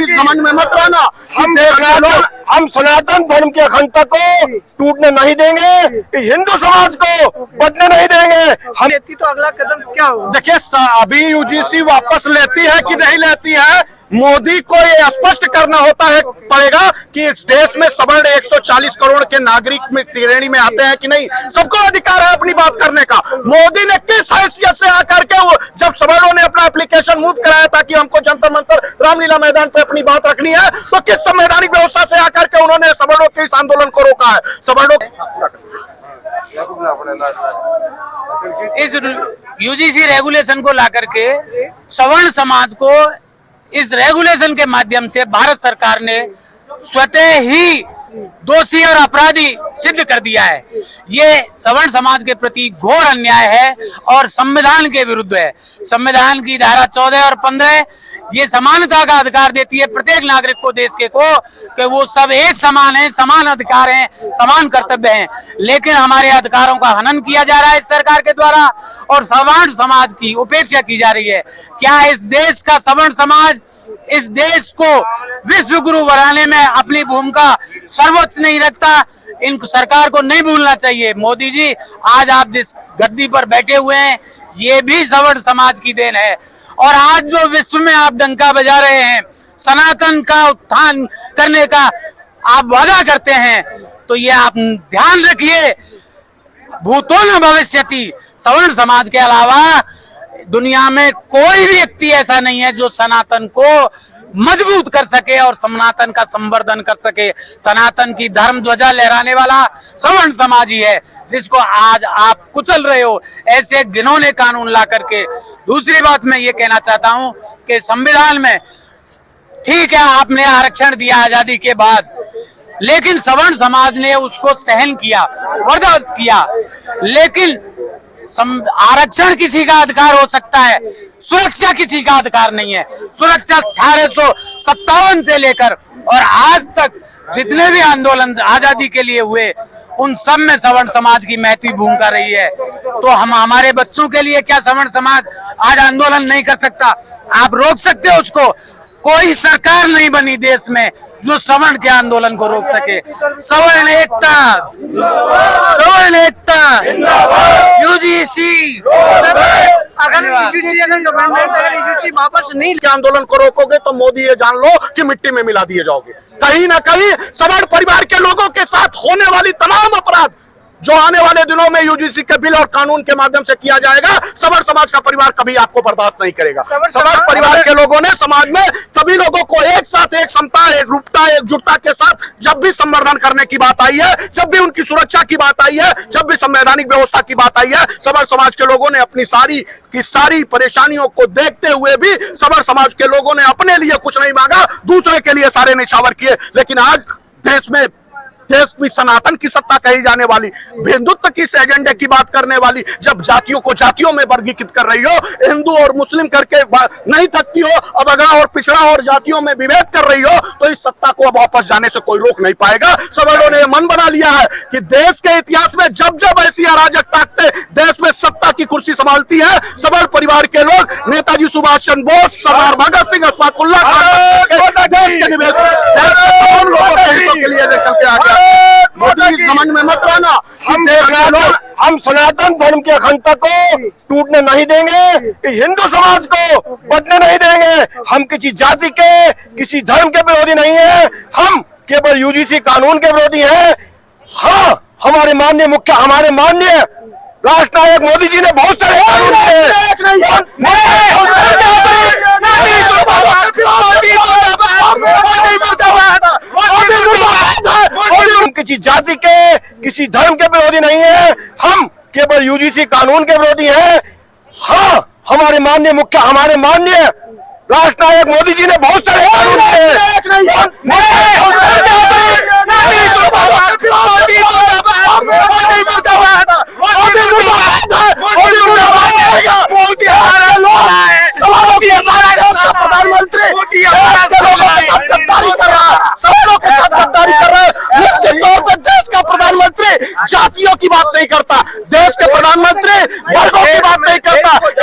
मोदी घमंड में मत रहना। हम सनातन धर्म की अखंडता को टूटने नहीं देंगे, हिंदू समाज को बढ़ने नहीं देंगे। हम तो अगला कदम क्या होगा? देखिए, अभी यूजीसी वापस लेती है कि नहीं लेती है, मोदी को ये स्पष्ट करना पड़ेगा कि इस देश में सवर्ण 140 करोड़ के नागरिक में श्रेणी में आते हैं कि नहीं। सबको अधिकार है अपनी बात करने का। मोदी ने किस हैसियत से आकर के जब सवर्णों ने अपना एप्लीकेशन मूव कराया था कि हमको जंतर मंतर रामलीला मैदान पे अपनी बात रखनी है, तो किस संवैधानिक व्यवस्था से आकर के उन्होंने सवर्णों के इस आंदोलन को रोका है? सवर्णों इस यूजीसी रेगुलेशन को लाकर के सवर्ण समाज को इस रेगुलेशन के माध्यम से भारत सरकार ने स्वतः ही दोषी और अपराधी सिद्ध कर दिया है। ये सवर्ण समाज के प्रति घोर अन्याय है और संविधान के विरुद्ध है। संविधान की धारा 14 और 15 ये समानता का अधिकार देती है प्रत्येक नागरिक को, देश के को, कि वो सब एक समान है, समान अधिकार हैं, समान कर्तव्य हैं। लेकिन हमारे अधिकारों का हनन किया जा रहा है इस सरकार के द्वारा और सवर्ण समाज की उपेक्षा की जा रही है। क्या इस देश का सवर्ण समाज इस देश को विश्व गुरु बनाने में अपनी भूमिका सर्वोच्च नहीं रखता? इन सरकार को नहीं भूलना चाहिए। मोदी जी, आज आप जिस गद्दी पर बैठे हुए हैं ये भी सवर्ण समाज की देन है। और आज जो विश्व में आप डंका बजा रहे हैं, सनातन का उत्थान करने का आप वादा करते हैं, तो ये आप ध्यान रखिए, भूतो न भविष्यति। सवर्ण समाज के अलावा दुनिया में कोई भी व्यक्ति ऐसा नहीं है जो सनातन को मजबूत कर सके और सनातन का संवर्धन कर सके। सनातन की धर्म ध्वजा लहराने वाला सवर्ण समाज ही है, जिसको आज आप कुचल रहे हो ऐसे घिनौने कानून ला करके। दूसरी बात मैं ये कहना चाहता हूं कि संविधान में ठीक है आपने आरक्षण दिया आजादी के बाद, लेकिन सवर्ण समाज ने उसको सहन किया, बर्दाश्त किया। लेकिन आरक्षण किसी का अधिकार हो सकता है, सुरक्षा किसी का अधिकार नहीं है। सुरक्षा 1857 से लेकर और आज तक जितने भी आंदोलन आजादी के लिए हुए उन सब में सवर्ण समाज की महत्वपूर्ण भूमिका रही है। तो हम हमारे बच्चों के लिए क्या सवर्ण समाज आज आंदोलन नहीं कर सकता? आप रोक सकते हो उसको? कोई सरकार नहीं बनी देश में जो सवर्ण के आंदोलन को रोक सके। सवर्ण एकता, सवर्ण एकता, यूजीसी। अगर यूजीसी वापस नहीं आंदोलन को रोकोगे तो मोदी ये जान लो कि मिट्टी में मिला दिए जाओगे। कहीं ना कहीं सवर्ण परिवार के लोगों के साथ होने वाली तमाम अपराध जो आने वाले दिनों में यूजीसी के बिल और कानून के माध्यम से किया जाएगा, सवर्ण समाज का परिवार कभी आपको बर्दाश्त नहीं करेगा। सवर्ण परिवार के लोगों ने समाज में सभी लोगों को एक साथ, एक समता, एक रूपता, एकजुटता के साथ जब भी संवर्धन करने की बात आई है, जब भी उनकी सुरक्षा की बात आई है, जब भी संवैधानिक व्यवस्था की बात आई है, सवर्ण समाज के लोगों ने अपनी सारी परेशानियों को देखते हुए भी सवर्ण समाज के लोगों ने अपने लिए कुछ नहीं मांगा, दूसरे के लिए सारे निछावर किए। लेकिन आज देश में सनातन की सत्ता कही जाने वाली, हिंदुत्व की इस एजेंडे की बात करने वाली, जब जातियों को जातियों में वर्गीकृत कर रही हो, हिंदू और मुस्लिम करके नहीं थकती हो, अब अगड़ा और पिछड़ा और जातियों में विभेद कर रही हो, तो इस सत्ता को अब वापस जाने से कोई रोक नहीं पाएगा। सवर्णों ने मन बना लिया है कि देश के इतिहास में जब जब ऐसी अराजक ताकतें देश में सत्ता की कुर्सी संभालती है, सवर्ण परिवार के लोग नेताजी सुभाष चंद्र बोस, सरदार भगत सिंह, अशफाकुल्लाह खान देश के निवेश तमाम लोगों के हितों के लिए निकल के आ गया। मोदी घमंड में मत रहना। हम सनातन धर्म की अखंडता को टूटने नहीं देंगे, हिंदू समाज को बढ़ने नहीं देंगे। हम किसी जाति के, किसी धर्म के विरोधी नहीं है, हम केवल यूजीसी कानून के विरोधी हैं। हाँ, हमारे माननीय राष्ट्रनायक मोदी जी ने बहुत सारे कानून किसी जाति के, किसी धर्म के विरोधी नहीं है, हम केवल यूजीसी कानून के विरोधी हैं। हाँ, हमारे माननीय राष्ट्रनायक मोदी जी ने बहुत सारे कानून